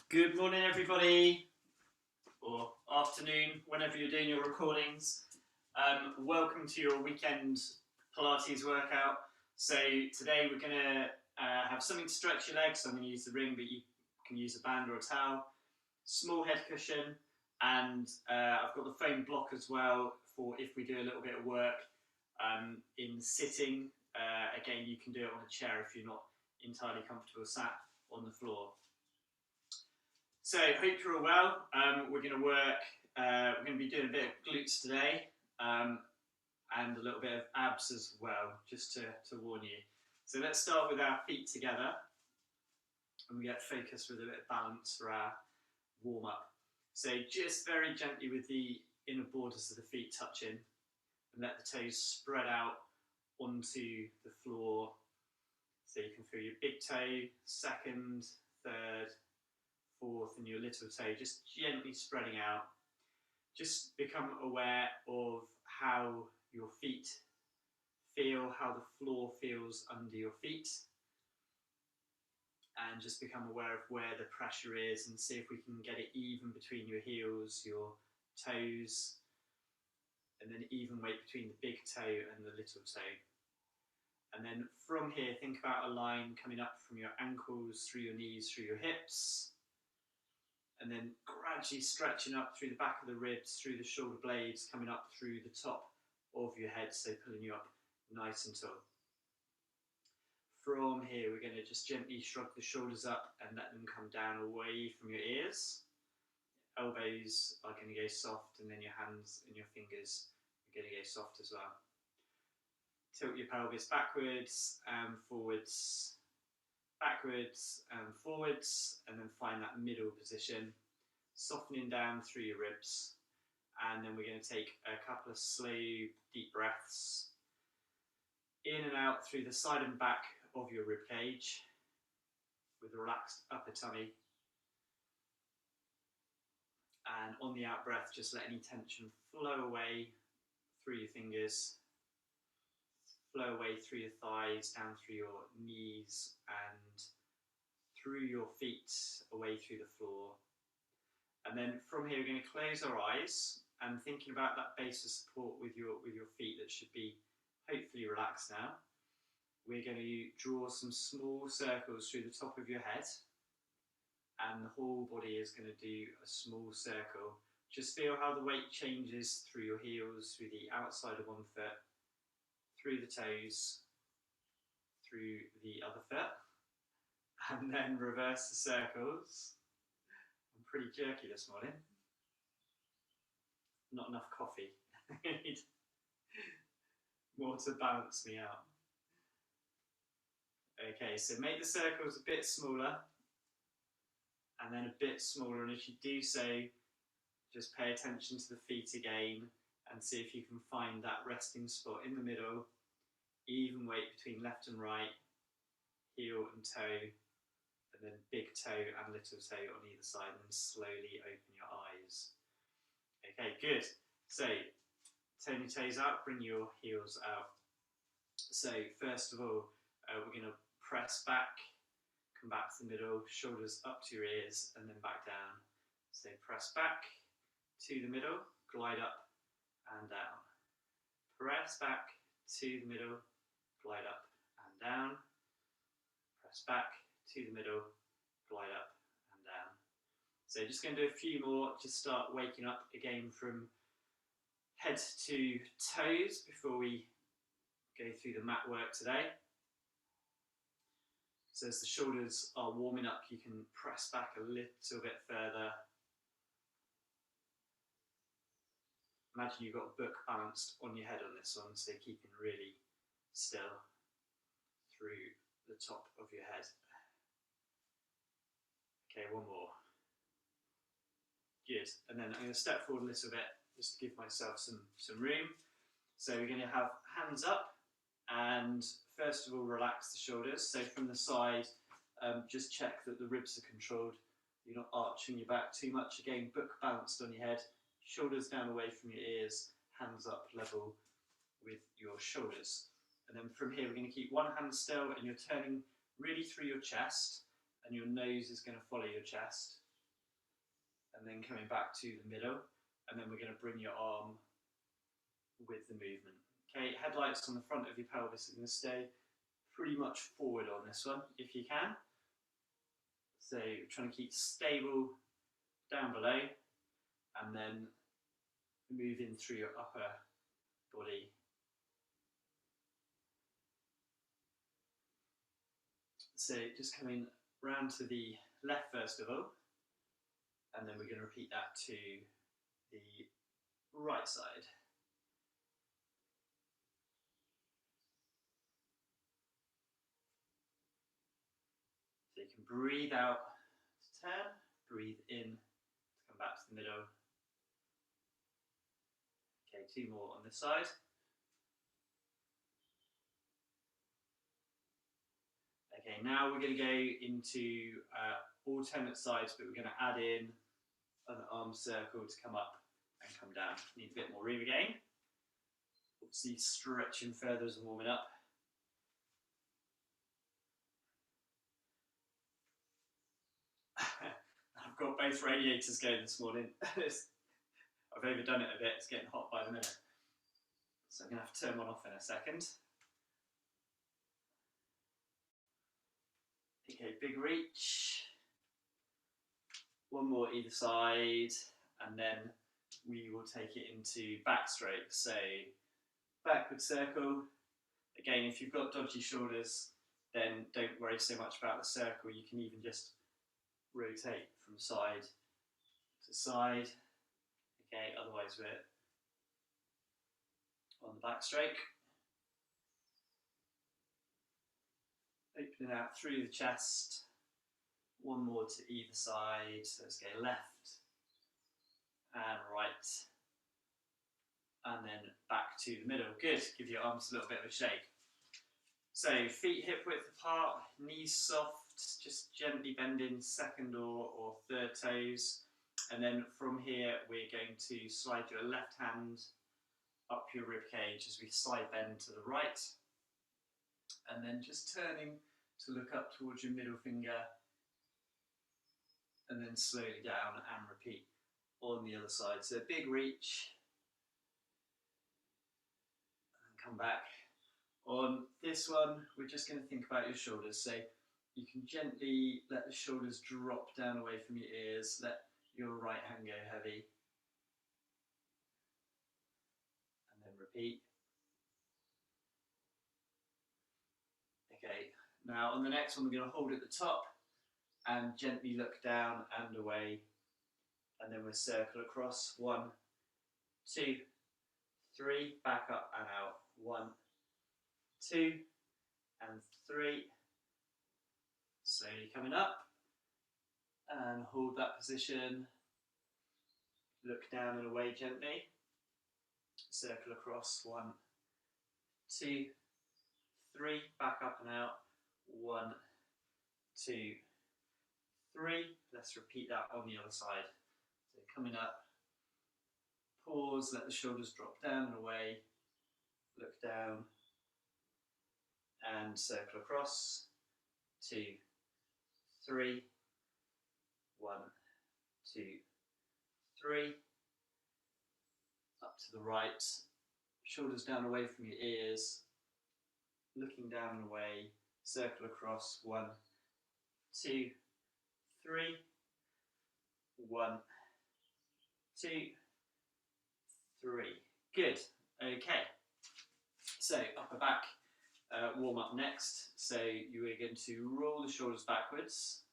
Good morning, everybody, or afternoon, whenever you're doing your recordings. Welcome to your weekend Pilates workout. So today we're going to have something to stretch your legs. I'm going to use the ring, but you can use a band or a towel. Small head cushion, and I've got the foam block as well for if we do a little bit of work in sitting. Again, you can do it on a chair if you're not entirely comfortable sat on the floor. So, hope you're all well. We're going to be doing a bit of glutes today and a little bit of abs as well, just to warn you. So let's start with our feet together and we get focused with a bit of balance for our warm up. So just very gently with the inner borders of the feet touching and let the toes spread out onto the floor. So you can feel your big toe, second, third, fourth, and your little toe just gently spreading out. Just become aware of how your feet feel, how the floor feels under your feet, and just become aware of where the pressure is and see if we can get it even between your heels, your toes, and then even weight between the big toe and the little toe. And then from here, think about a line coming up from your ankles, through your knees, through your hips, and then gradually stretching up through the back of the ribs, through the shoulder blades, coming up through the top of your head, so pulling you up nice and tall. From here, we're going to just gently shrug the shoulders up and let them come down away from your ears. Elbows are going to go soft, and then your hands and your fingers are going to go soft as well. Tilt your pelvis backwards and forwards, backwards and forwards, and then find that middle position, softening down through your ribs. And then we're going to take a couple of slow, deep breaths in and out through the side and back of your rib cage with a relaxed upper tummy. And on the out breath, just let any tension flow away through your fingers, flow away through your thighs, down through your knees, and through your feet, away through the floor. And then from here, we're going to close our eyes and thinking about that base of support with your feet that should be hopefully relaxed now. We're going to draw some small circles through the top of your head, and the whole body is going to do a small circle. Just feel how the weight changes through your heels, through the outside of one foot, through the toes, through the other foot, and then reverse the circles. I'm pretty jerky this morning. Not enough coffee. More to balance me out. Okay, so make the circles a bit smaller and then a bit smaller, and as you do so, just pay attention to the feet again and see if you can find that resting spot in the middle, even weight between left and right, heel and toe, and then big toe and little toe on either side, and then slowly open your eyes. Okay, good. So, turn your toes out, bring your heels out. So, first of all, we're going to press back, come back to the middle, shoulders up to your ears, and then back down. So, press back to the middle, glide up and down. Press back to the middle, glide up and down. Press back to the middle, glide up and down. So just going to do a few more, just start waking up again from head to toes before we go through the mat work today. So as the shoulders are warming up, you can press back a little bit further. Imagine you've got a book balanced on your head on this one, so keeping really still through the top of your head. Okay, one more. Good. And then I'm going to step forward a little bit just to give myself some room. So we're going to have hands up, and first of all relax the shoulders. So from the side, just check that the ribs are controlled. You're not arching your back too much. Again, book balanced on your head, shoulders down away from your ears, hands up level with your shoulders. And then from here, we're going to keep one hand still, and you're turning really through your chest, and your nose is going to follow your chest. and then coming back to the middle, and then we're going to bring your arm with the movement. Okay, headlights on the front of your pelvis are going to stay pretty much forward on this one if you can. So trying to keep stable down below, and then moving through your upper body. So just coming round to the left first of all, and then we're going to repeat that to the right side. So you can breathe out to turn, breathe in to come back to the middle. Okay, 2 more on this side. Okay, now we're going to go into alternate sides, but we're going to add in an arm circle to come up and come down. Need a bit more room again. Obviously stretching further as I'm warming up. I've got both radiators going this morning. I've overdone it a bit, it's getting hot by the minute. So I'm going to have to turn one off in a second. Okay, big reach. One more either side, and then we will take it into backstroke. So backward circle. Again, if you've got dodgy shoulders, then don't worry so much about the circle. You can even just rotate from side to side. Okay, otherwise we're on the backstroke. Opening out through the chest. One more to either side. So let's go left and right. And then back to the middle. Good. Give your arms a little bit of a shake. So feet hip width apart, knees soft, just gently bending second or third toes. And then from here, we're going to slide your left hand up your rib cage as we side bend to the right. And then just turning to look up towards your middle finger, and then slowly down and repeat on the other side. So big reach, and come back. On this one, we're just going to think about your shoulders. So you can gently let the shoulders drop down away from your ears, let your right hand go heavy, and then repeat. Okay, now on the next one, we're going to hold at the top and gently look down and away, and then we'll circle across. 1, 2, 3, back up and out. 1, 2, and 3. Slowly coming up, and hold that position. Look down and away gently. Circle across. 1, 2, 3, back up and out. 1, 2, 3. Let's repeat that on the other side. So coming up, pause, let the shoulders drop down and away, look down, and circle across. 2, 3, 1, 2, 3. Up to the right, shoulders down away from your ears, looking down and away, circle across. 1, 2, 3, 1, 2, 3. Good. Okay. So upper back warm up next. So you are going to roll the shoulders backwards,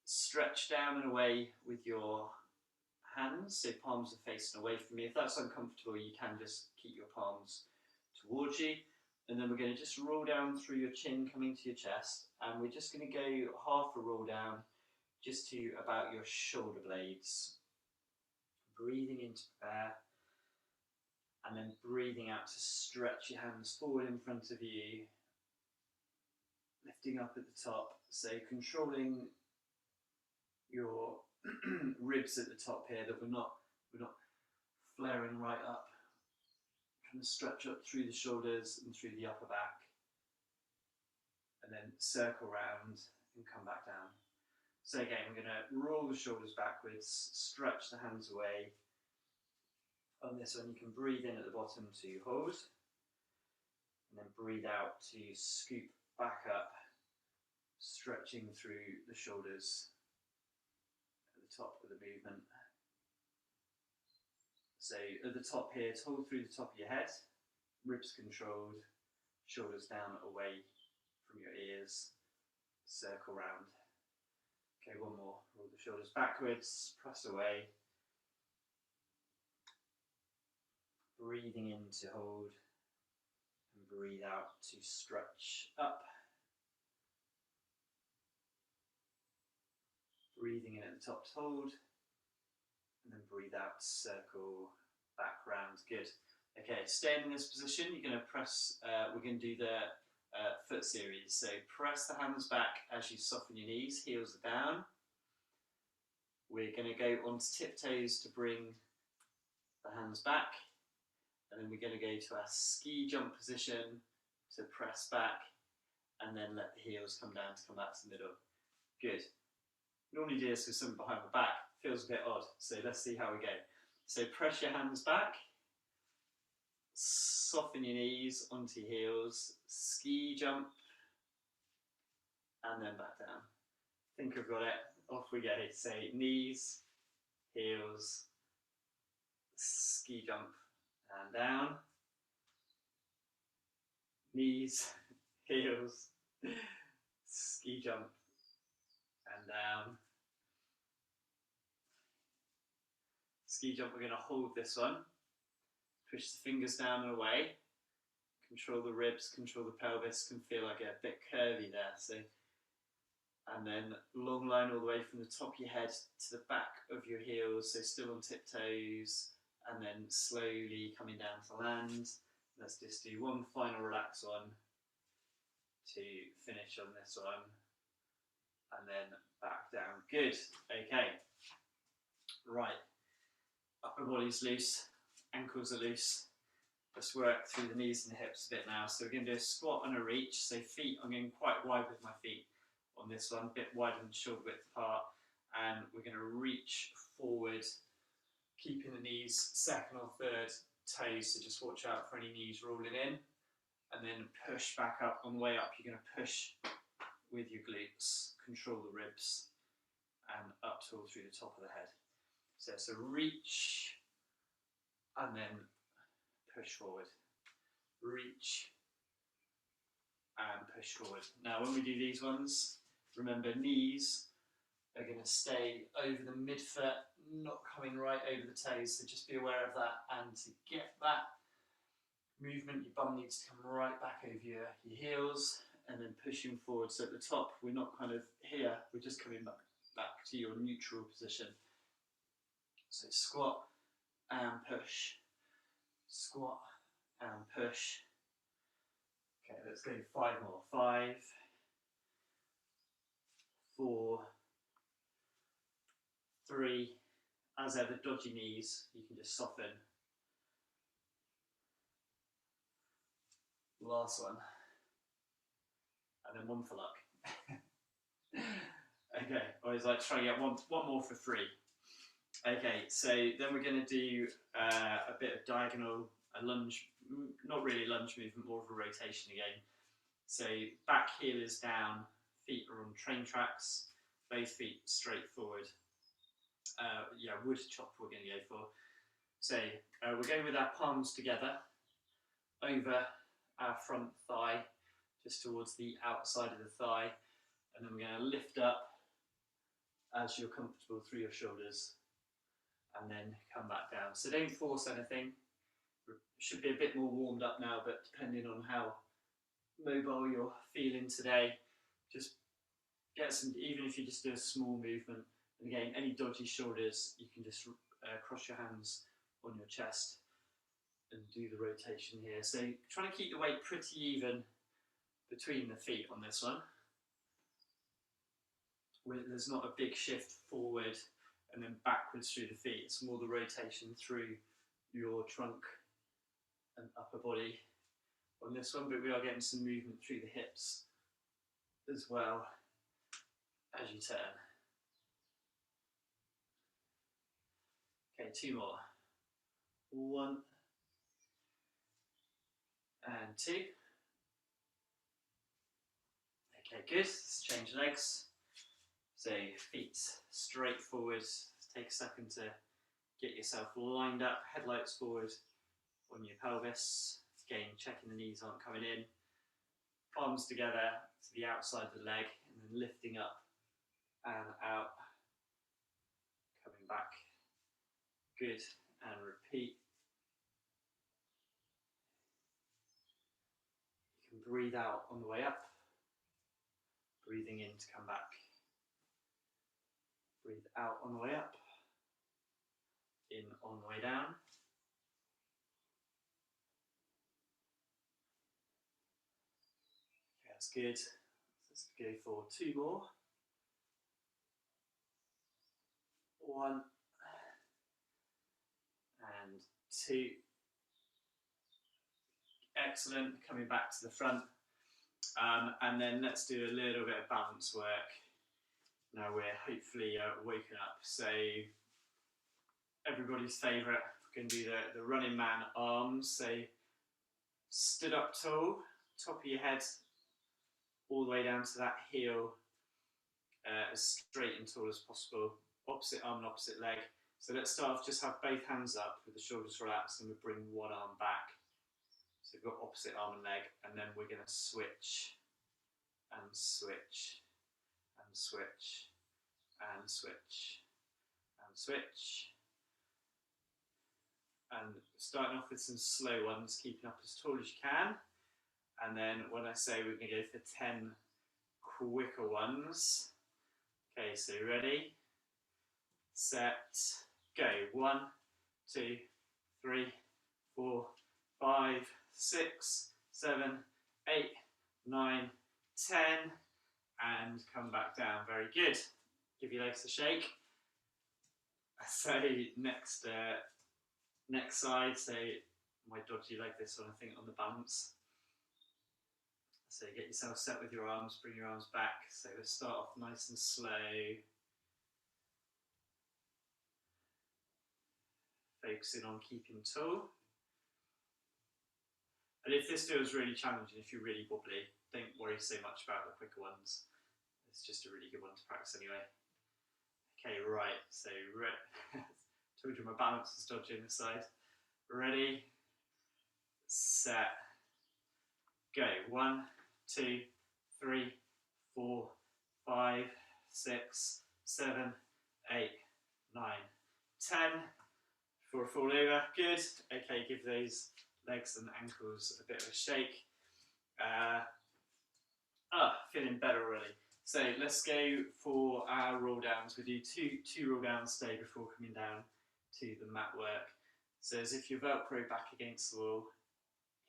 stretch down and away with your hands, so palms are facing away from you. If that's uncomfortable, you can just keep your palms towards you. And then we're going to just roll down through your chin, coming to your chest, and we're just going to go half a roll down just to about your shoulder blades. Breathing in to prepare, and then breathing out to stretch your hands forward in front of you, lifting up at the top, so controlling your ribs at the top here, that we're not flaring right up. Trying to stretch up through the shoulders and through the upper back, and then circle round and come back down. So again, we're going to roll the shoulders backwards, stretch the hands away. On this one, you can breathe in at the bottom to hold, and then breathe out to scoop back up, stretching through the shoulders at the top of the movement. So at the top here, hold through the top of your head, ribs controlled, shoulders down away from your ears, circle round. Okay, one more. Roll the shoulders backwards, press away. Breathing in to hold, and breathe out to stretch up. Breathing in at the top to hold, and then breathe out, circle back round. Good. Okay, staying in this position, you're going to press, we're going to do the foot series. So press the hands back as you soften your knees, heels are down. We're going to go onto tiptoes to bring the hands back, and then we're going to go to our ski jump position to press back, and then let the heels come down to come back to the middle. Good. Normally do this with something behind my back, feels a bit odd, so let's see how we go. So press your hands back, soften your knees onto your heels, ski jump, and then back down. I think I've got it. Off we go. So knees, heels, ski jump, and down. Knees, heels, ski jump, and down. Ski jump, we're going to hold this one. Push the fingers down and away. Control the ribs, control the pelvis. Can feel like a bit curvy there. So, and then long line all the way from the top of your head to the back of your heels. So still on tiptoes, and then slowly coming down to land. Let's just do one final relax one to finish on this one, and then back down. Good. Okay. Right. Upper body's loose, ankles are loose. Let's work through the knees and the hips a bit now. So we're going to do a squat and a reach. So feet, I'm going quite wide with my feet on this one, a bit wider than shoulder width apart. And we're going to reach forward, keeping the knees second or third toes. So just watch out for any knees rolling in. And then push back up. On the way up, you're going to push with your glutes, control the ribs, and up till through the top of the head. So it's a reach, and then push forward. Reach, and push forward. Now when we do these ones, remember knees are going to stay over the midfoot, not coming right over the toes, so just be aware of that. And to get that movement, your bum needs to come right back over your heels, and then pushing forward. So at the top, we're not kind of here, we're just coming back to your neutral position. So squat and push, squat and push. Okay, let's go 5 more. 5, 4, 3. As ever, dodgy knees, you can just soften. Last one. And then one for luck. Okay, I always like to try and get one more for free. Okay, so then we're going to do a bit of diagonal, a lunge, not really lunge movement, more of a rotation again. So back heel is down, feet are on train tracks, both feet straight forward. Yeah, wood chop we're going to go for. So we're going with our palms together over our front thigh, just towards the outside of the thigh, and then we're going to lift up as you're comfortable through your shoulders, and then come back down. So don't force anything. Should be a bit more warmed up now, but depending on how mobile you're feeling today, just get some, even if you just do a small movement. And again, any dodgy shoulders, you can just cross your hands on your chest and do the rotation here. So trying to keep the weight pretty even between the feet on this one. There's not a big shift forward and then backwards through the feet. It's more the rotation through your trunk and upper body on this one, but we are getting some movement through the hips as well as you turn. Okay, 2 more. 1 and 2. Okay, good. Let's change legs. So feet straight forward. Take a second to get yourself lined up. Headlights forward on your pelvis. Again, checking the knees aren't coming in. Palms together to the outside of the leg, and then lifting up and out. Coming back. Good. And repeat. You can breathe out on the way up. Breathing in to come back. Breathe out on the way up. In on the way down. Okay, that's good. Let's go for 2 more. 1 and 2. Excellent. Coming back to the front. And then let's do a little bit of balance work. Now we're hopefully woken up. So everybody's favourite, we're going to do the running man arms. So stood up tall, top of your head, all the way down to that heel, as straight and tall as possible. Opposite arm and opposite leg. So let's start off, just have both hands up with the shoulders relaxed, and we bring one arm back. So we've got opposite arm and leg, and then we're going to switch and switch and switch and switch and switch. And starting off with some slow ones, keeping up as tall as you can. And then when I say we're going to go for 10 quicker ones. Okay, so ready, set, go. 1, 2, 3, 4, 5, 6, 7, 8, 9, 10, and come back down. Very good. Give your legs a shake. So next side. So my dodgy leg this one, I think, on the balance. So get yourself set with your arms. Bring your arms back. So let's start off nice and slow. Focusing on keeping tall. And if this feels really challenging, if you're really wobbly, don't worry so much about the quicker ones. It's just a really good one to practice anyway. Okay, right, so told you my balance was dodgy on this side. Ready, set, go. 1, 2, 3, 4, 5, 6, 7, 8, 9, 10. For a fall over, good. Okay, give those legs and ankles a bit of a shake. Feeling better already. So let's go for our roll downs. We do two roll downs today before coming down to the mat work. So as if you're Velcro back against the wall,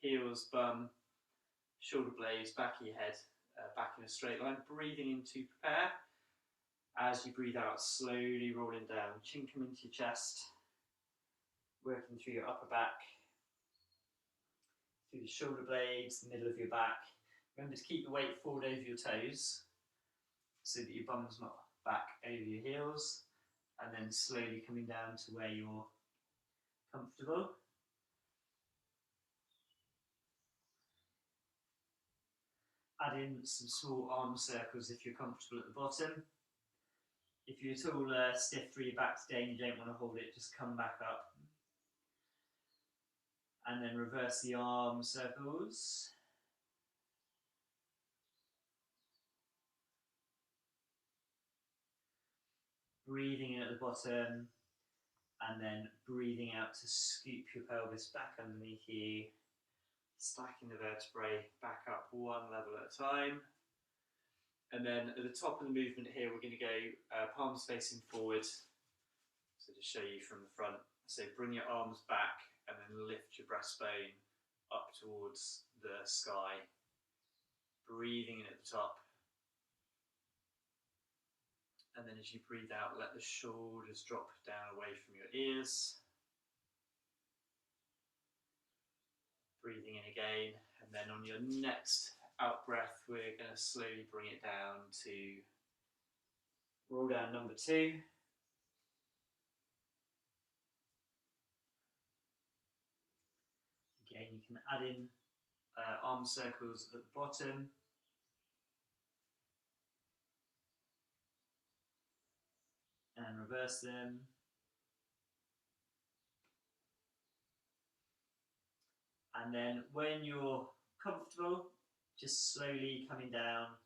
heels, bum, shoulder blades, back of your head, back in a straight line. Breathing in to prepare. As you breathe out, slowly rolling down. Chin come into your chest. Working through your upper back, through the shoulder blades, the middle of your back. Remember to keep the weight forward over your toes so that your bum's not back over your heels, and then slowly coming down to where you're comfortable. Add in some small arm circles if you're comfortable at the bottom. If you're at all stiff through your back today and you don't want to hold it, just come back up. And then reverse the arm circles. Breathing in at the bottom, and then breathing out to scoop your pelvis back underneath you, stacking the vertebrae back up one level at a time. And then at the top of the movement here, we're going to go palms facing forward. So to show you from the front. So bring your arms back and then lift your breastbone up towards the sky. Breathing in at the top. And then as you breathe out, let the shoulders drop down away from your ears. Breathing in again, and then on your next out breath, we're going to slowly bring it down to roll down number 2. can add in arm circles at the bottom. And reverse them. And then when you're comfortable, just slowly coming down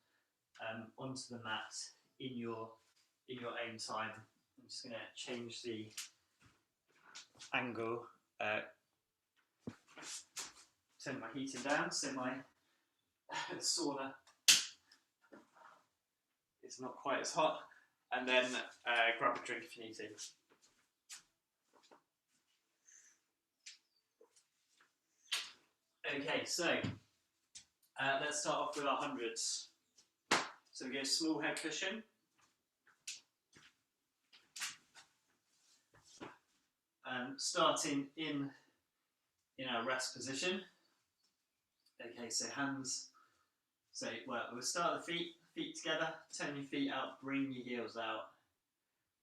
onto the mat in your own time. I'm just going to change the angle, turn my heating down so my sauna is not quite as hot, and then grab a drink if you need to. Okay, so let's start off with our hundreds. So we go small head cushion. Starting in our rest position. Okay, so hands, we'll start the feet together, turn your feet out, bring your heels out.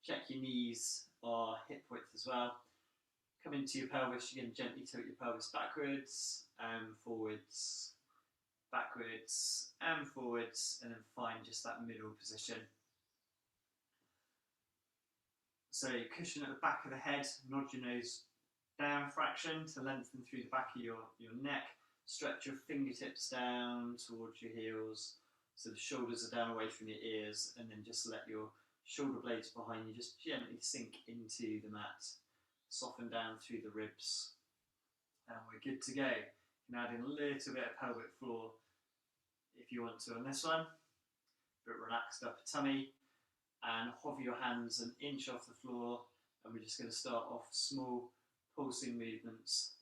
Check your knees are hip width as well. Come into your pelvis, you're going to gently tilt your pelvis backwards and forwards, backwards and forwards, and then find just that middle position. So cushion at the back of the head, nod your nose down a fraction to lengthen through the back of your neck. Stretch your fingertips down towards your heels so the shoulders are down away from your ears, and then just let your shoulder blades behind you just gently sink into the mat. Soften down through the ribs. And we're good to go. You can add in a little bit of pelvic floor if you want to on this one. But relaxed upper tummy. And hover your hands an inch off the floor. And we're just going to start off small pulsing movements.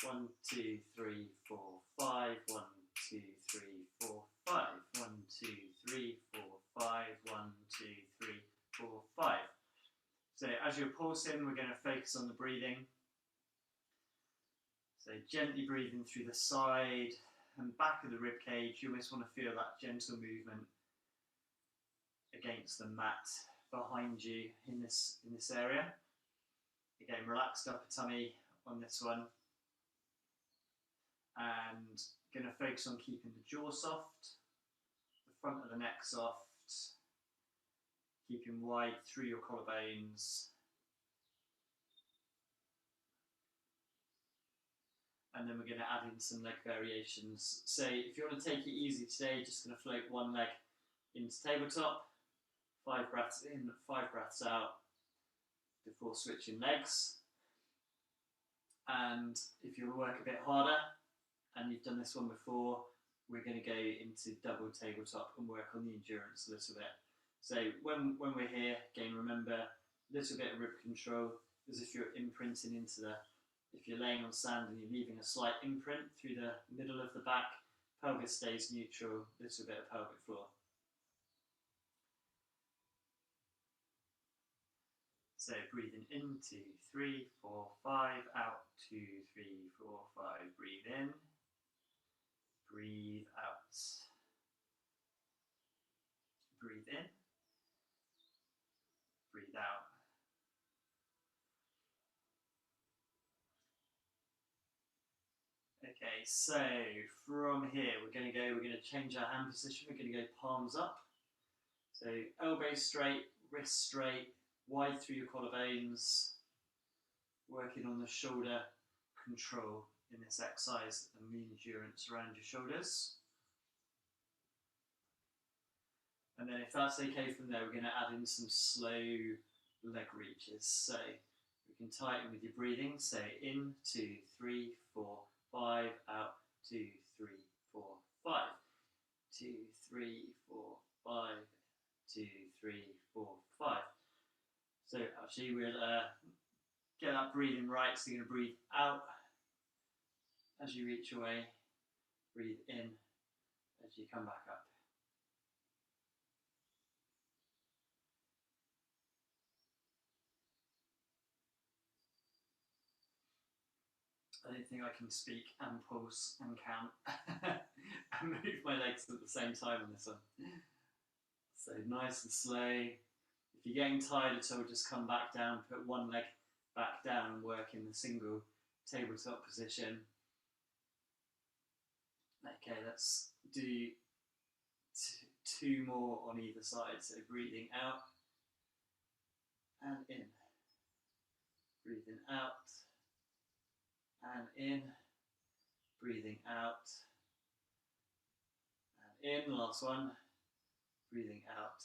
1, 2, 3, 4, 5. 1, 2, 3, 4, 5. 1, 2, 3, 4, 5. 1, 2, 3, 4, 5. So as you're pulsing, we're going to focus on the breathing. So gently breathing through the side and back of the rib cage. You almost want to feel that gentle movement against the mat behind you in this area. Again, relaxed upper tummy on this one. And going to focus on keeping the jaw soft, the front of the neck soft, keeping wide through your collarbones. And then we're going to add in some leg variations. So if you want to take it easy today, just going to float one leg into tabletop, 5 breaths in, 5 breaths out before switching legs. And if you want to work a bit harder, and you've done this one before, we're going to go into double tabletop and work on the endurance a little bit. So when we're here, again, remember a little bit of rib control, as if you're imprinting into if you're laying on sand and you're leaving a slight imprint through the middle of the back, pelvis stays neutral, a little bit of pelvic floor. So breathing in, 2, 3, 4, 5, out, 2, 3, 4, 5, breathe in, breathe out, breathe in, breathe out. Okay, so from here we're going to change our hand position. We're going to go palms up. So elbows straight, wrists straight, wide through your collarbones, working on the shoulder control in this exercise and the endurance around your shoulders. And then if that's okay from there, we're going to add in some slow leg reaches. So we can tighten with your breathing. So in, 2, 3, 4, 5, out, 2, 3, 4, 5. 2, 3, 4, 5, 2, 3, 4, 5. So actually we'll get that breathing right. So you're going to breathe out as you reach away, breathe in as you come back up. I don't think I can speak and pulse and count and move my legs at the same time on this one. So nice and slow. If you're getting tired at all, just come back down, put one leg back down and work in the single tabletop position. Okay, let's do two more on either side. So breathing out and in. Breathing out and in. Breathing out and in. Last one. Breathing out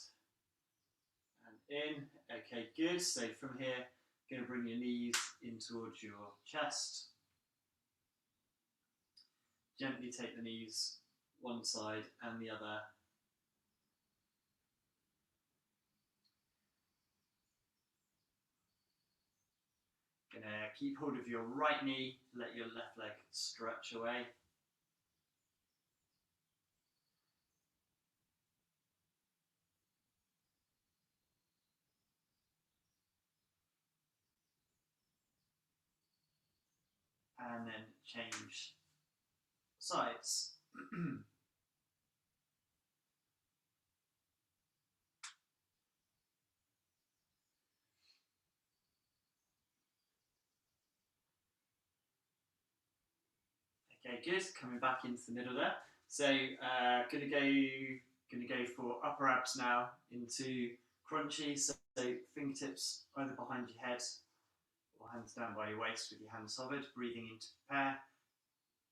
and in. Okay, good. So from here, going to bring your knees in towards your chest. Gently take the knees one side and the other. Going to keep hold of your right knee, let your left leg stretch away. And then change sides. Okay, good. Coming back into the middle there. So gonna go for upper abs now into crunchies. So fingertips either behind your head or hands down by your waist with your hands hovered. Breathing in to prepare.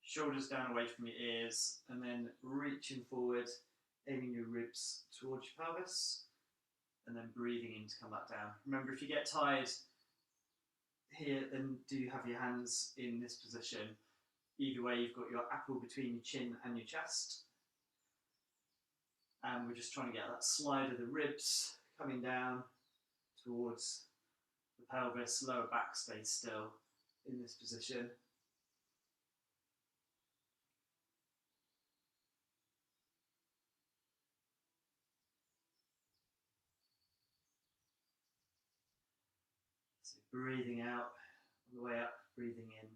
Shoulders down away from your ears, and then reaching forward, aiming your ribs towards your pelvis, and then breathing in to come back down. Remember, if you get tired here, then do have your hands in this position. Either way, you've got your apple between your chin and your chest. And we're just trying to get that slide of the ribs coming down towards the pelvis. Lower back stays still in this position. So breathing out on the way up, breathing in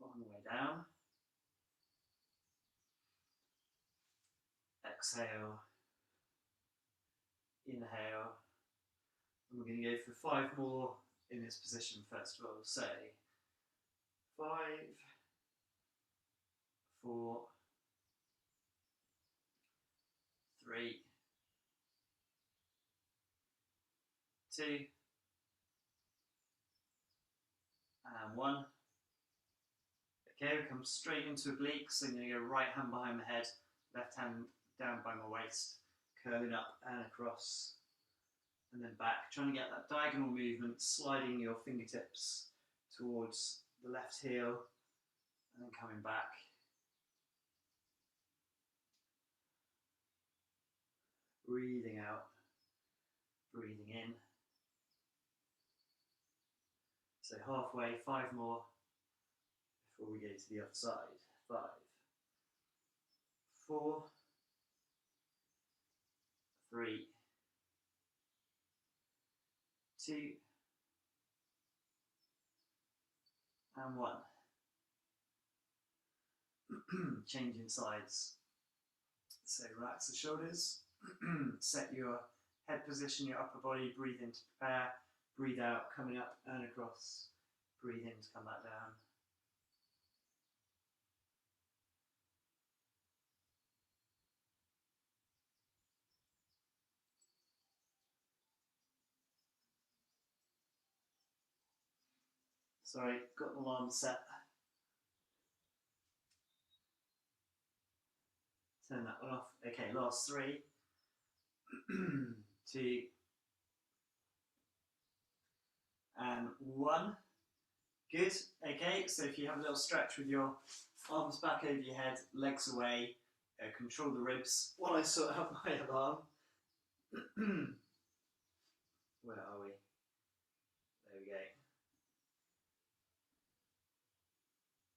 on the way down. Exhale, inhale, and we're going to go for 5 more in this position first of all. So 5, 4, 3, 2, and 1. Okay, we come straight into obliques, so I'm going to go right hand behind my head, left hand down by my waist, curling up and across, and then back. Trying to get that diagonal movement, sliding your fingertips towards the left heel, and then coming back. Breathing out, breathing in. So halfway, 5 more before we go to the other side. 5, 4, 3, 2, and 1. Changing sides. So relax the shoulders, set your head position, your upper body, breathe in to prepare, breathe out, coming up and across, breathe in to come back down. Sorry, got the alarm set. Turn that one off. Okay, last 3, 2, and 1. Good. Okay, so if you have a little stretch with your arms back over your head, legs away, control the ribs while I sort out my alarm. Where are we? There we go.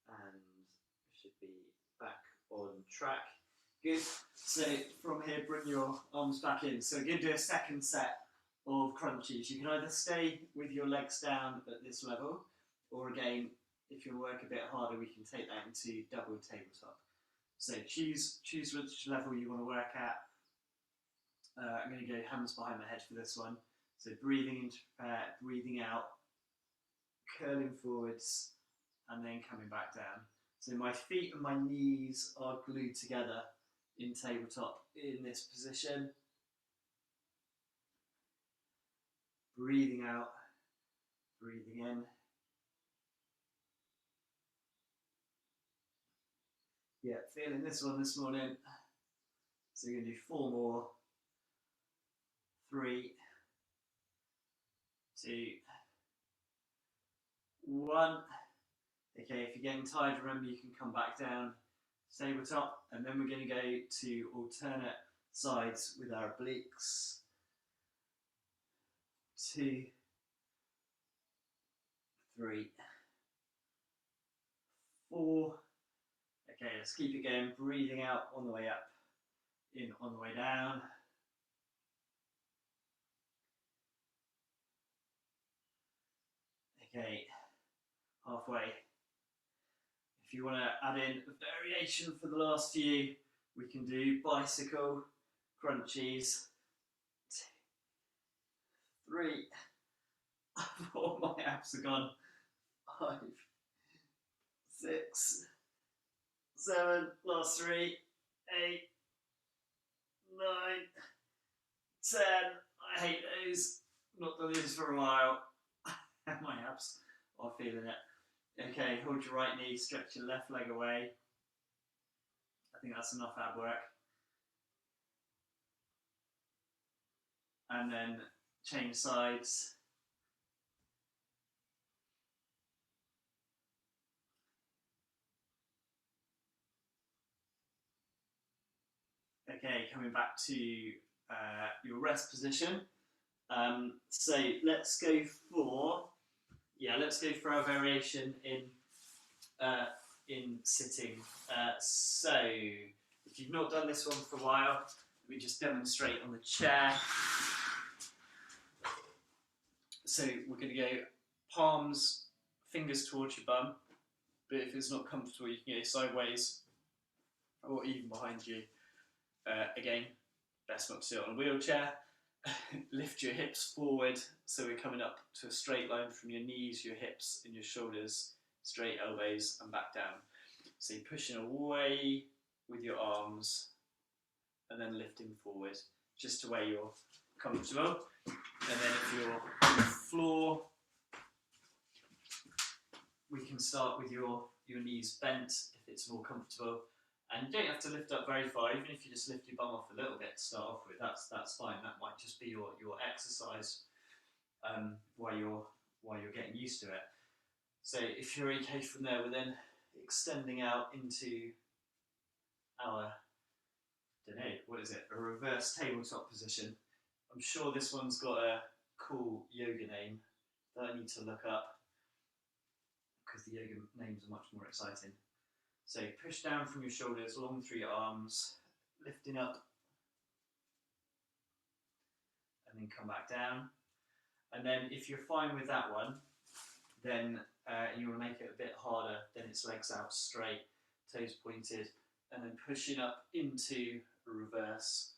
And we should be back on track. Good. So from here, bring your arms back in. So we're going to do a second set of crunchies. You can either stay with your legs down at this level, or again, if you work a bit harder, we can take that into double tabletop. So choose which level you want to work at. I'm going to go hands behind my head for this one. So breathing in to prepare, breathing out, curling forwards, and then coming back down. So my feet and my knees are glued together in tabletop in this position. Breathing out, breathing in. Yeah, feeling this one this morning. So you're going to do 4 more. 3, 2, 1. Okay, if you're getting tired, remember you can come back down, tabletop, and then we're going to go to alternate sides with our obliques. 2, 3, 4. Okay, let's keep it going, breathing out on the way up, in on the way down. Okay, halfway. If you want to add in a variation for the last few, we can do bicycle, crunchies. 2, 3, 4, my abs are gone. 5, 6, 7, last 3, 8, 9, 10. I hate those. Not done these for a while. My abs are feeling it. Okay, hold your right knee, stretch your left leg away. I think that's enough ab work. And then change sides. Okay, coming back to your rest position. So let's go for our variation in sitting. So if you've not done this one for a while, let me just demonstrate on the chair. So we're going to go palms, fingers towards your bum, but if it's not comfortable, you can go sideways or even behind you. Again, best not to sit on a wheelchair. Lift your hips forward, so we're coming up to a straight line from your knees, your hips and your shoulders, straight elbows and back down. So you're pushing away with your arms and then lifting forward, just to where you're comfortable. And then if you're on the floor, we can start with your knees bent if it's more comfortable. And you don't have to lift up very far, even if you just lift your bum off a little bit to start off with, that's fine. That might just be your exercise while you're getting used to it. So if you're okay from there, we're then extending out into our, a reverse tabletop position. I'm sure this one's got a cool yoga name that I need to look up, because the yoga names are much more exciting. So push down from your shoulders, long through your arms, lifting up, and then come back down. And then if you're fine with that one, then you want to make it a bit harder, then it's legs out straight, toes pointed, and then pushing up into a reverse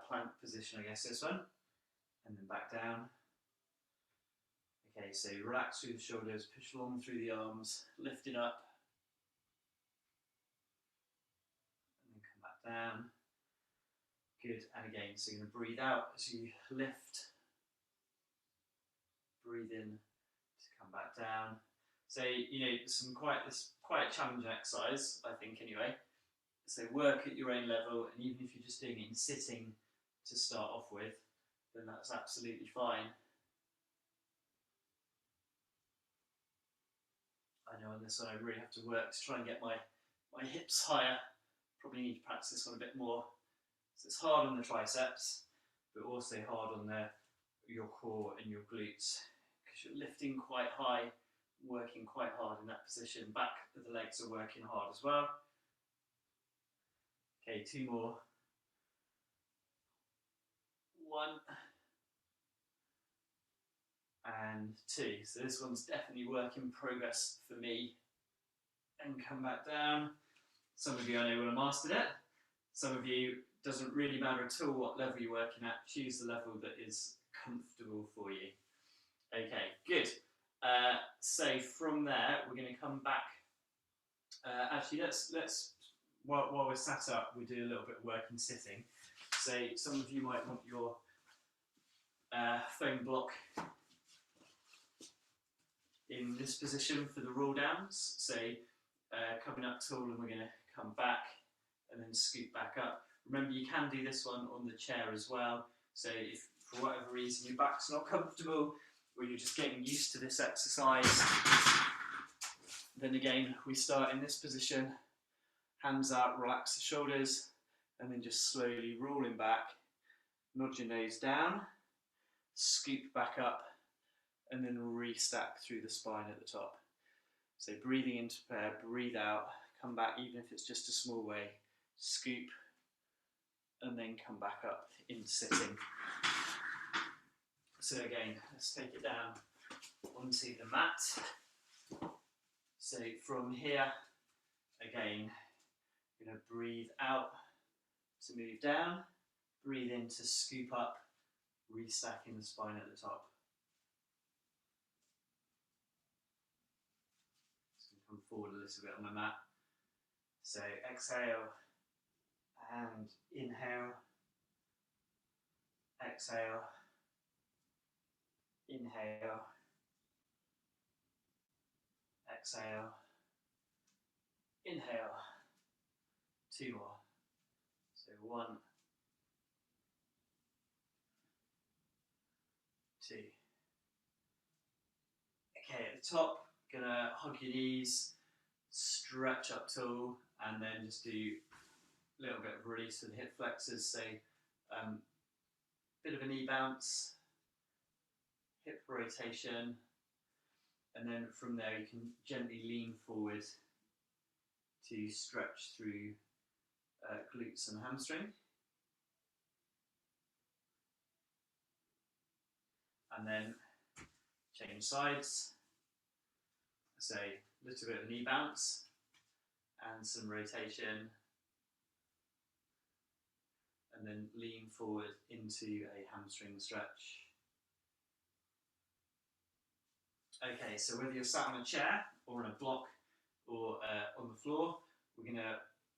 plank position, I guess this one, and then back down. Okay, so relax through the shoulders, push long through the arms, lifting up, down. Good, and again, so you're going to breathe out as you lift, breathe in to come back down. So, it's quite a challenging exercise, I think, anyway. So work at your own level, and even if you're just doing it in sitting to start off with, then that's absolutely fine. I know on this one I really have to work to try and get my hips higher. Probably need to practice this one a bit more. So it's hard on the triceps, but also hard on your core and your glutes, because you're lifting quite high, working quite hard in that position. Back of the legs are working hard as well. Okay, 2 more. 1 and 2. So this one's definitely work in progress for me. And come back down. Some of you I know will have mastered it. Some of you, doesn't really matter at all what level you're working at. Choose the level that is comfortable for you. Okay, good. So from there, we're going to come back Actually, let's while we're sat up, we do a little bit of work in sitting. So some of you might want your foam block in this position for the roll downs. So coming up tall, and we're going to come back and then scoot back up. Remember, you can do this one on the chair as well. So if for whatever reason your back's not comfortable, or you're just getting used to this exercise, then again we start in this position, hands out, relax the shoulders, and then just slowly rolling back, nod your nose down, scoop back up, and then restack through the spine at the top. So breathing into prayer, breathe out, come back, even if it's just a small way, scoop, and then come back up into sitting. So again, let's take it down onto the mat. So from here, again, you're going to breathe out to move down, breathe in to scoop up, restacking the spine at the top. Just going to come forward a little bit on my mat. So exhale and inhale, exhale, inhale, exhale, inhale. 2 more. So 1, 2. Okay, at the top, gonna hug your knees, stretch up tall, and then just do a little bit of release of the hip flexors. So bit of a knee bounce, hip rotation, and then from there you can gently lean forward to stretch through glutes and hamstring. And then change sides. So a little bit of a knee bounce and some rotation. And then lean forward into a hamstring stretch. Okay, so whether you're sat on a chair or on a block or on the floor, we're going to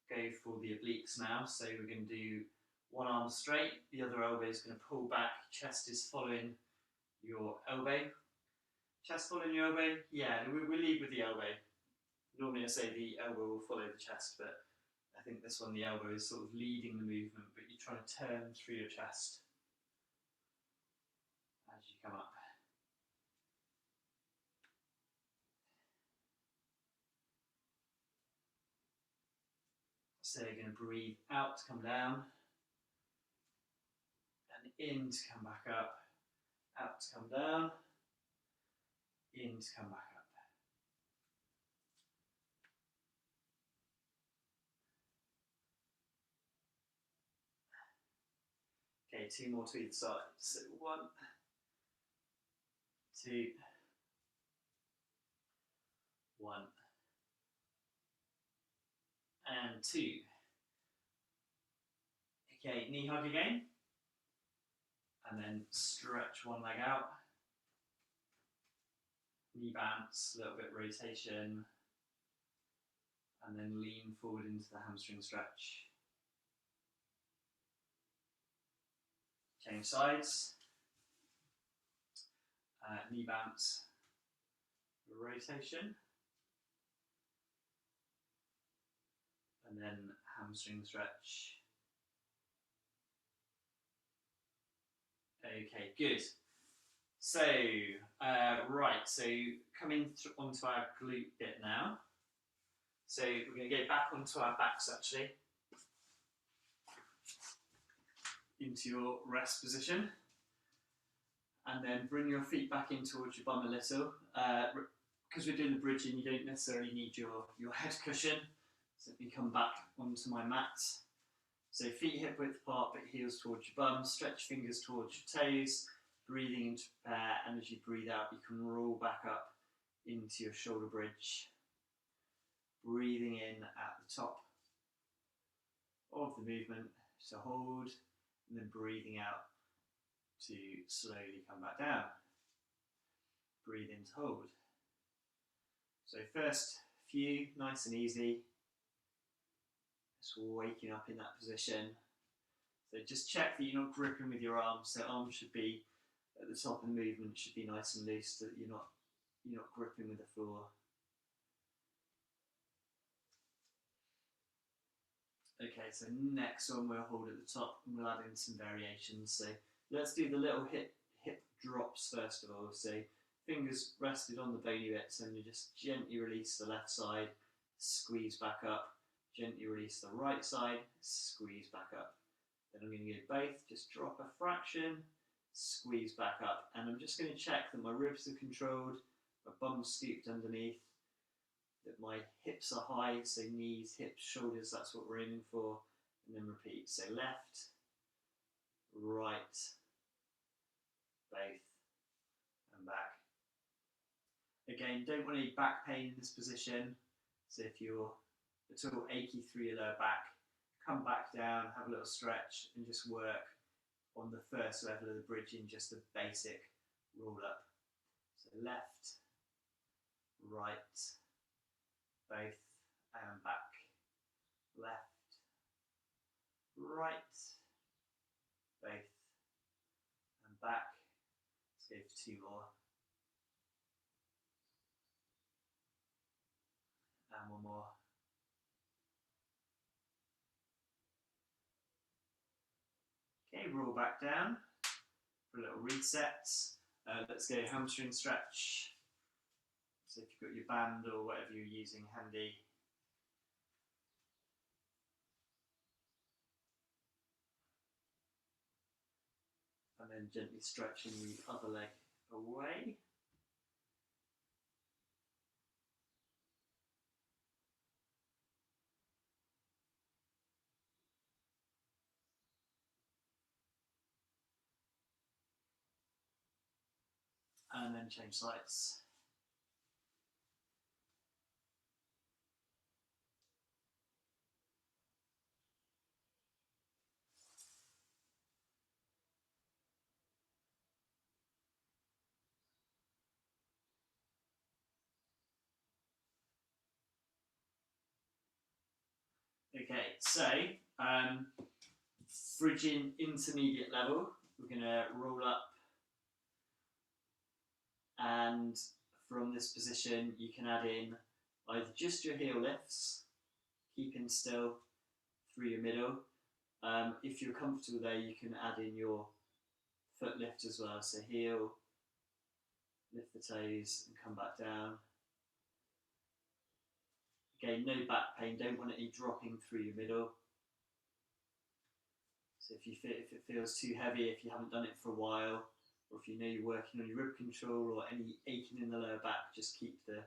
go for the obliques now. So we're going to do one arm straight, the other elbow is going to pull back, chest is following your elbow. Chest following your elbow? Yeah, we lead with the elbow. Normally I say the elbow will follow the chest, but I think this one, the elbow is sort of leading the movement, but you're trying to turn through your chest as you come up. So you're going to breathe out to come down, and in to come back up, out to come down, in to come back up. Okay, 2 more to either side. So 1, 2, 1, and 2. Okay, knee hug again, and then stretch one leg out. Knee bounce, a little bit of rotation, and then lean forward into the hamstring stretch. Change sides. Knee bounce, rotation, and then hamstring stretch. Okay, good. So, right, so coming onto our glute bit now. So we're going to go back onto our backs actually, into your rest position, and then bring your feet back in towards your bum a little. Because we're doing the bridging, you don't necessarily need your head cushion. So let me come back onto my mat. So feet hip width apart, but heels towards your bum, stretch fingers towards your toes, breathing into prayer, and as you breathe out, you can roll back up into your shoulder bridge. Breathing in at the top of the movement, so hold, and then breathing out to slowly come back down. Breathe in to hold. So first few, nice and easy. Just waking up in that position. So just check that you're not gripping with your arms. So arms should be at the top of the movement, should be nice and loose, so that you're not gripping with the floor. Okay, so next one we'll hold at the top and we'll add in some variations. So let's do the little hip drops first of all. So fingers rested on the bony bits, and you just gently release the left side, squeeze back up, gently release the right side, squeeze back up. Then I'm going to go both, just drop a fraction, squeeze back up, and I'm just going to check that my ribs are controlled, my bum's scooped underneath, that my hips are high, so knees, hips, shoulders, that's what we're aiming for, and then repeat. So left, right, both, and back. Again, don't want any back pain in this position, so if you're at all achy through your lower back, come back down, have a little stretch, and just work on the first level of the bridge in just a basic roll up. So left, right, both, and back. Left, right, both, and back. Let's go for 2 more. And 1 more. Okay, roll back down for a little reset. Let's go hamstring stretch. So if you've got your band or whatever you're using handy. And then gently stretching the other leg away. And then change sides. Okay, so bridging intermediate level, we're going to roll up, and from this position you can add in either just your heel lifts, keeping still through your middle. If you're comfortable there, you can add in your foot lift as well, so heel, lift the toes and come back down. Again, no back pain, don't want any dropping through your middle. So if it feels too heavy, if you haven't done it for a while, or if you know you're working on your rib control or any aching in the lower back, just keep the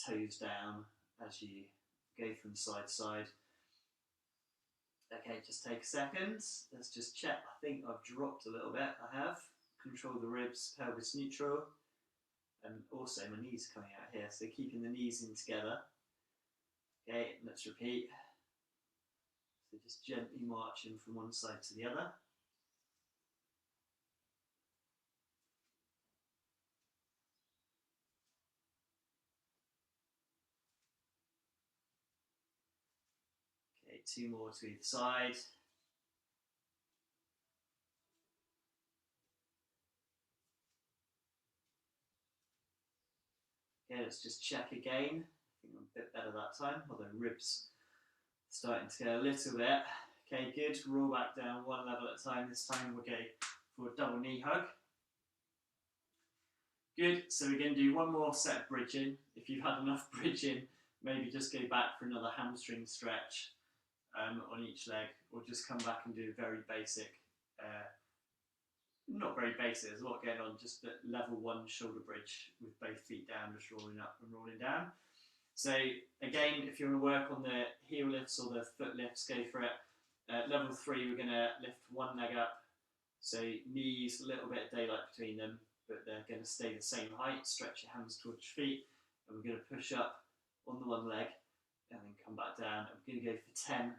toes down as you go from side to side. Okay, just take a second. Let's just check. I think I've dropped a little bit. I have. Control the ribs, pelvis neutral. And also my knees coming out here, so keeping the knees in together. Okay, let's repeat. So just gently marching from one side to the other. Okay, 2 more to either side. Okay, let's just check again. I think I'm a bit better that time, although ribs starting to go a little bit. Okay, good. Roll back down 1 level at a time. This time we'll go for a double knee hug. Good. So we're going to do 1 more set of bridging. If you've had enough bridging, maybe just go back for another hamstring stretch on each leg, or just come back and do a very basic, not very basic, there's a lot going on, just the level 1 shoulder bridge with both feet down, just rolling up and rolling down. So again, if you want to work on the heel lifts or the foot lifts, go for it. Level 3, we're going to lift 1 leg up, so knees, a little bit of daylight between them, but they're going to stay the same height. Stretch your hands towards your feet, and we're going to push up on the 1 leg and then come back down. And we're going to go for 10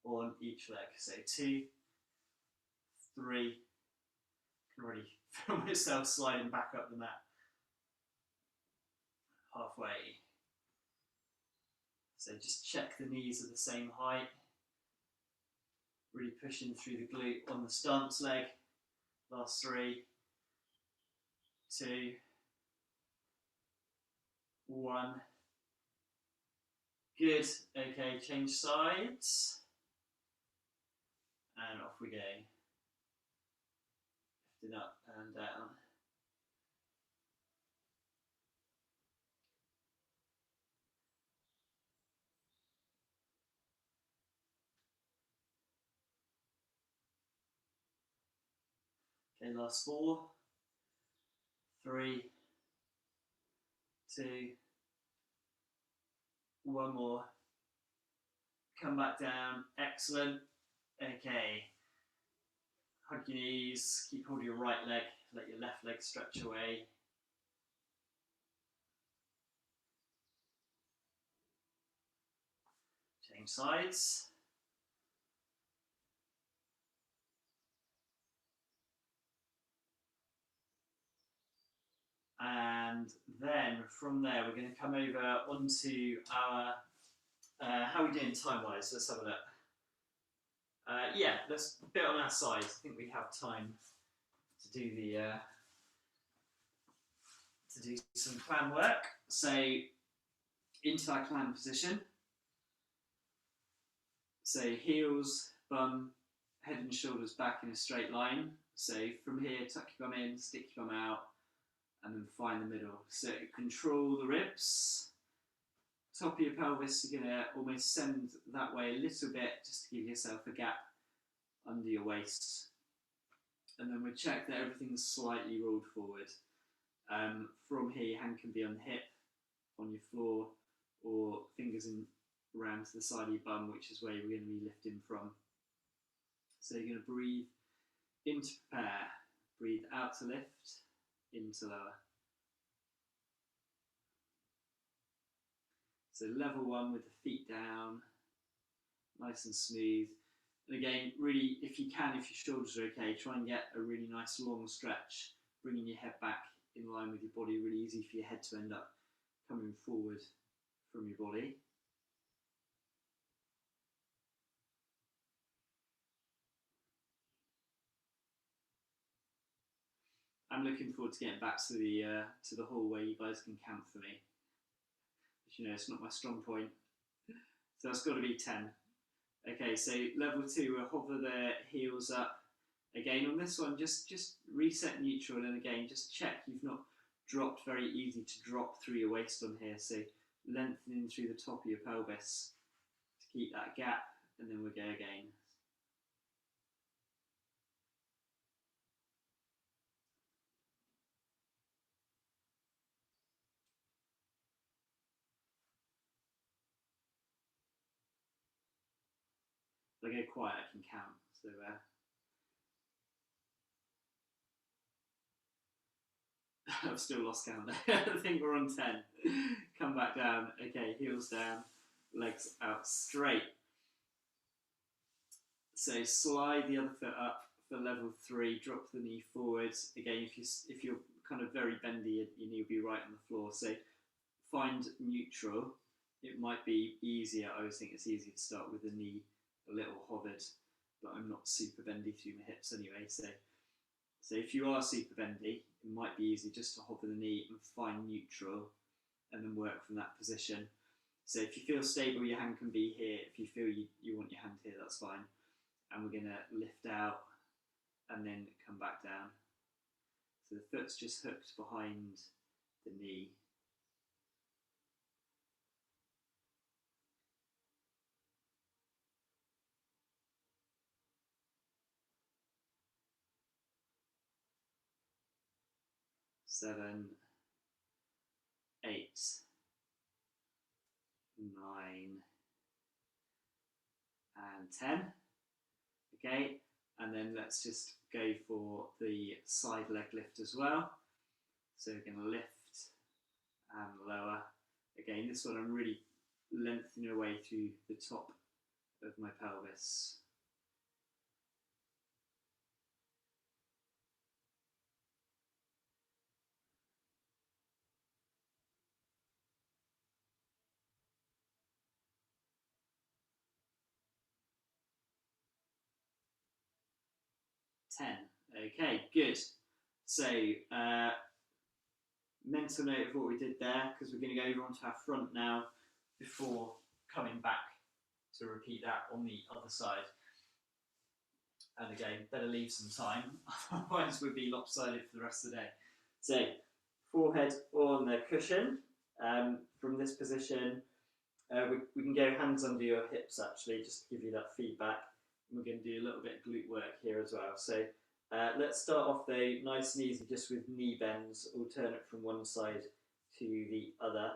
on each leg. So 2, 3, can already feel myself sliding back up the mat. Halfway. So just check the knees are the same height. Really pushing through the glute on the stance leg. Last 3, 2, 1. Good. Okay, change sides. And off we go. Lifting up and down. Okay, last 4, 3, 2, 1 more. Come back down. Excellent. Okay. Hug your knees. Keep hold of your right leg. Let your left leg stretch away. Change sides. And then from there, we're going to come over onto our, how are we doing time-wise? Let's have a look. Yeah, let's a bit on our side. I think we have time to do the to do some clam work. So into our clam position. So heels, bum, head and shoulders back in a straight line. So from here, tuck your bum in, stick your bum out, and then find the middle. So control the ribs. Top of your pelvis, you're going to almost send that way a little bit just to give yourself a gap under your waist. And then we check that everything's slightly rolled forward. From here, your hand can be on the hip, on your floor, or fingers in around to the side of your bum, which is where you're going to be lifting from. So you're going to breathe in to prepare, breathe out to lift, in to lower. So level 1 with the feet down, nice and smooth. And again, really, if you can, if your shoulders are okay, try and get a really nice long stretch, bringing your head back in line with your body. Really easy for your head to end up coming forward from your body. I'm looking forward to getting back to the hall where you guys can camp for me. As you know, it's not my strong point. So that's got to be 10. Okay, so level 2, we'll hover the heels up. Again, on this one, just reset neutral, and again, just check you've not dropped. Very easy to drop through your waist on here. So lengthening through the top of your pelvis to keep that gap, and then we'll go again. If I go quiet, I can count. So I've still lost count there. I think we're on 10. Come back down. Okay, heels down, legs out straight. So slide the other foot up for level 3. Drop the knee forwards. Again, if you're kind of very bendy, your knee will be right on the floor. So find neutral. It might be easier. I always think it's easier to start with the knee a little hovered, but I'm not super bendy through my hips anyway. So if you are super bendy, it might be easy just to hover the knee and find neutral, and then work from that position. So if you feel stable, your hand can be here. If you feel you want your hand here, that's fine. And we're going to lift out and then come back down. So the foot's just hooked behind the knee. Seven, 8, 9, and 10. Okay, and then let's just go for the side leg lift as well. So we're going to lift and lower. Again, this one I'm really lengthening away through the top of my pelvis. 10. Okay, good. So, mental note of what we did there, because we're going to go over onto our front now before coming back to repeat that on the other side. And again, better leave some time, otherwise we'll be lopsided for the rest of the day. So, forehead on the cushion. From this position, we can go hands under your hips actually, just to give you that feedback. And we're going to do a little bit of glute work here as well. So let's start off though nice and easy, just with knee bends, alternate from one side to the other.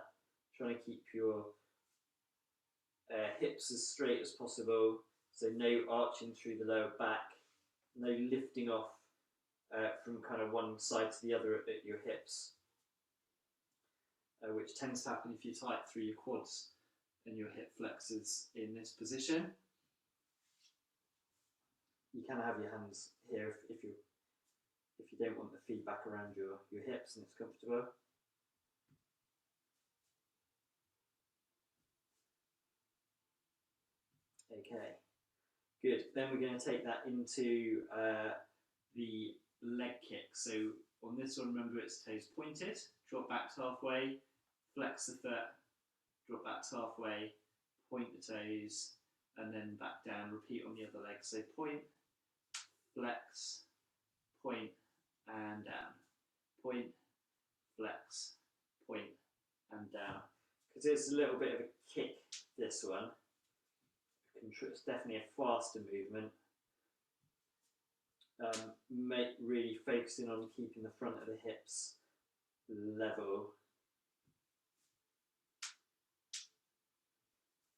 Trying to keep your hips as straight as possible, so no arching through the lower back, no lifting off from kind of one side to the other at your hips, which tends to happen if you tight through your quads and your hip flexors in this position. You can have your hands here if you don't want the feedback around your hips and it's comfortable. Okay, good. Then we're going to take that into the leg kick. So on this one, remember it's toes pointed, drop back to halfway, flex the foot, drop back to halfway, point the toes, and then back down. Repeat on the other leg. So point, flex, point, and down. Point, flex, point, and down. Because it's a little bit of a kick, this one. It's definitely a faster movement. Really focusing on keeping the front of the hips level.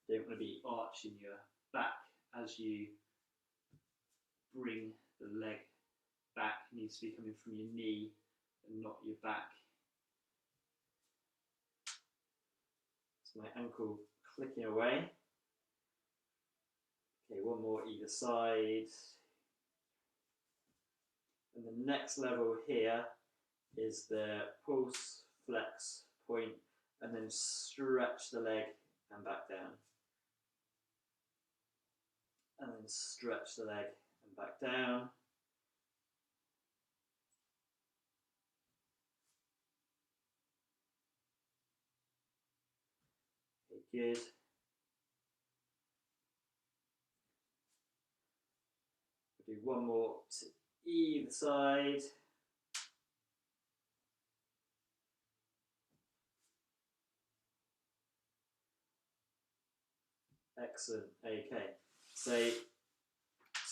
You don't want to be arching your back as you bring the leg back. It needs to be coming from your knee and not your back. So my ankle clicking away. Okay, one more either side. And the next level here is the pulse, flex, point, and then stretch the leg and back down. And then stretch the leg and back down. Okay, good. We'll do one more to either side. Excellent. Okay, so to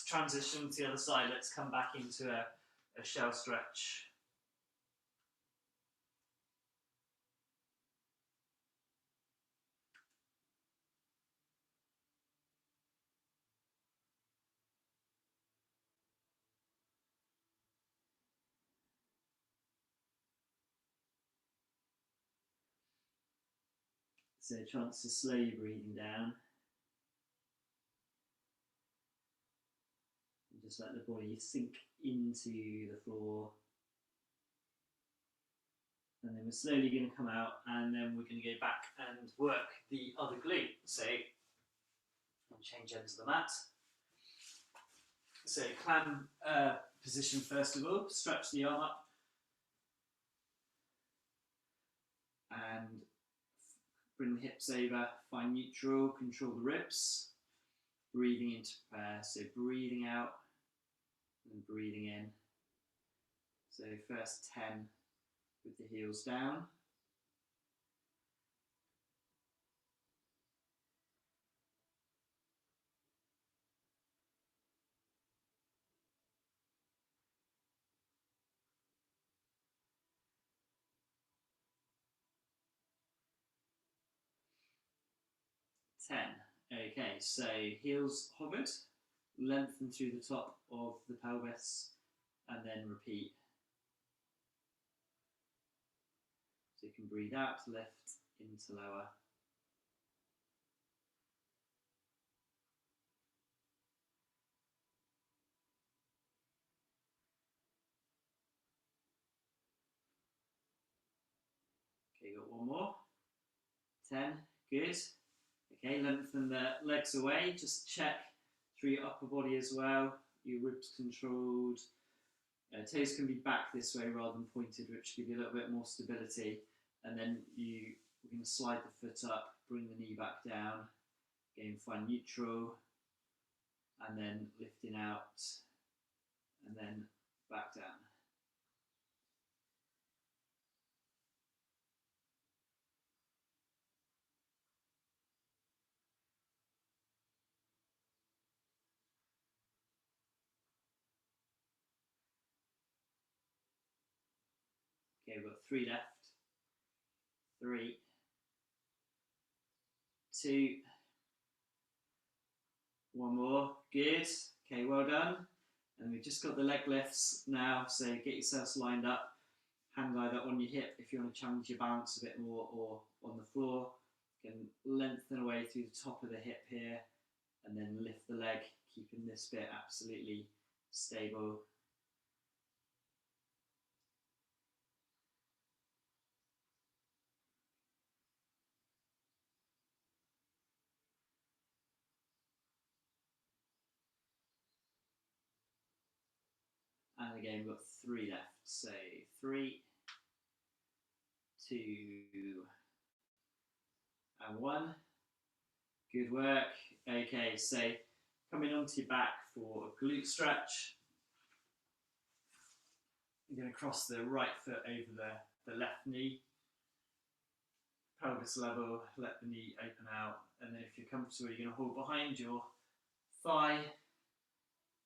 transition to the other side, let's come back into a shell stretch. So a chance to slow your breathing down. And just let the body sink into the floor. And then we're slowly going to come out, and then we're going to go back and work the other glute. So I'll change ends of the mat. So clam position first of all, stretch the arm up. And bring the hips over, find neutral, control the ribs. Breathing into prayer, so breathing out and breathing in. So first 10 with the heels down. Okay, so heels hovered, lengthen through the top of the pelvis, and then repeat. So you can breathe out to lift, into lower. Okay, got one more. 10, good. Okay, lengthen the legs away, just check through your upper body as well, your ribs controlled, Toes can be back this way rather than pointed, which give you a little bit more stability. And then we're going to slide the foot up, bring the knee back down, again find neutral, and then lifting out, and then back down. Okay, we've got 3 left. 3, 2, 1 more. Good. Okay, well done. And we've just got the leg lifts now, so get yourselves lined up. Hand either on your hip if you want to challenge your balance a bit more, or on the floor. You can lengthen away through the top of the hip here, and then lift the leg, keeping this bit absolutely stable. And again, we've got 3 left. So 3, 2, and 1. Good work. Okay, so coming onto your back for a glute stretch. You're going to cross the right foot over the left knee. Pelvis level, let the knee open out. And then if you're comfortable, you're going to hold behind your thigh.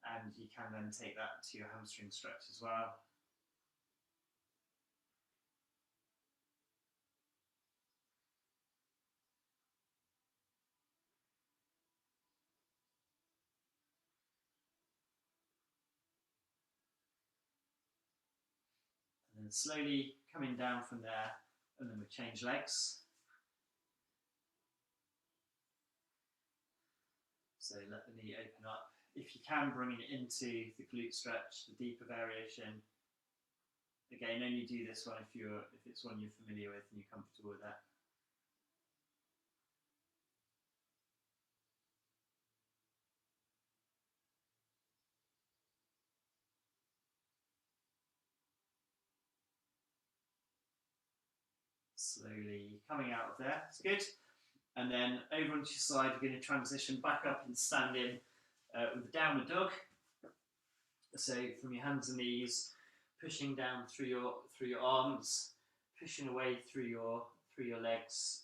And you can then take that to your hamstring stretch as well. And then slowly coming down from there, and then we change legs. So let the knee open up. If you can, bring it into the glute stretch, the deeper variation. Again, only do this one if it's one you're familiar with and you're comfortable with that. Slowly coming out of there, it's good. And then over onto your side, we're going to transition back up and stand in with the downward dog. So from your hands and knees, pushing down through your arms, pushing away through your legs,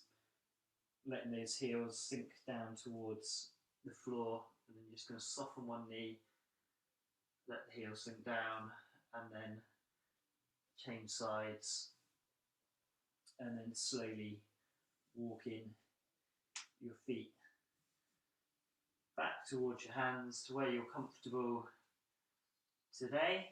letting those heels sink down towards the floor, and then you're just going to soften one knee, let the heel sink down, and then change sides, and then slowly walking your feet back towards your hands to where you're comfortable today.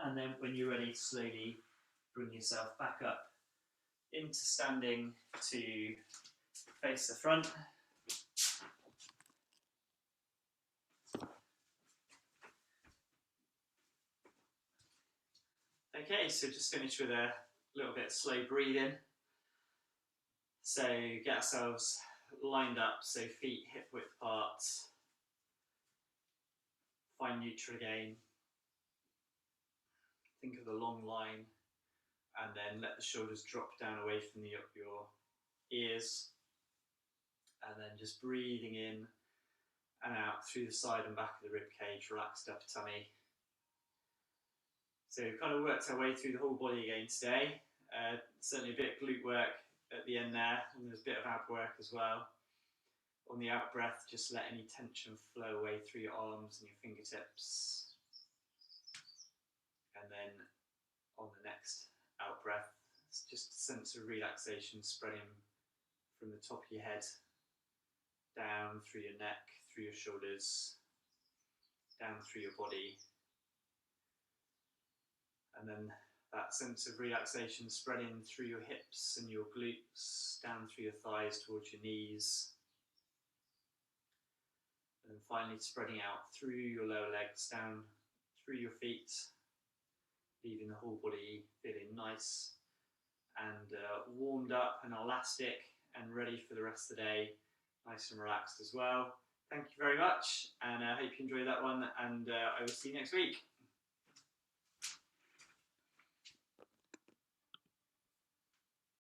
And then when you're ready, slowly bring yourself back up into standing to face the front. Okay, so just finish with a little bit of slow breathing. So get ourselves lined up, so feet hip width apart. Find neutral again. Think of the long line, and then let the shoulders drop down away from your ears. And then just breathing in and out through the side and back of the rib cage, relaxed upper tummy. So we've kind of worked our way through the whole body again today. Certainly a bit of glute work at the end there, and there's a bit of ab work as well. On the out breath, just let any tension flow away through your arms and your fingertips. And then on the next out breath, it's just a sense of relaxation spreading from the top of your head, down through your neck, through your shoulders, down through your body. And then that sense of relaxation spreading through your hips and your glutes, down through your thighs towards your knees. And then finally spreading out through your lower legs, down through your feet, leaving the whole body feeling nice and warmed up and elastic and ready for the rest of the day, nice and relaxed as well. Thank you very much, and I hope you enjoyed that one, and I will see you next week.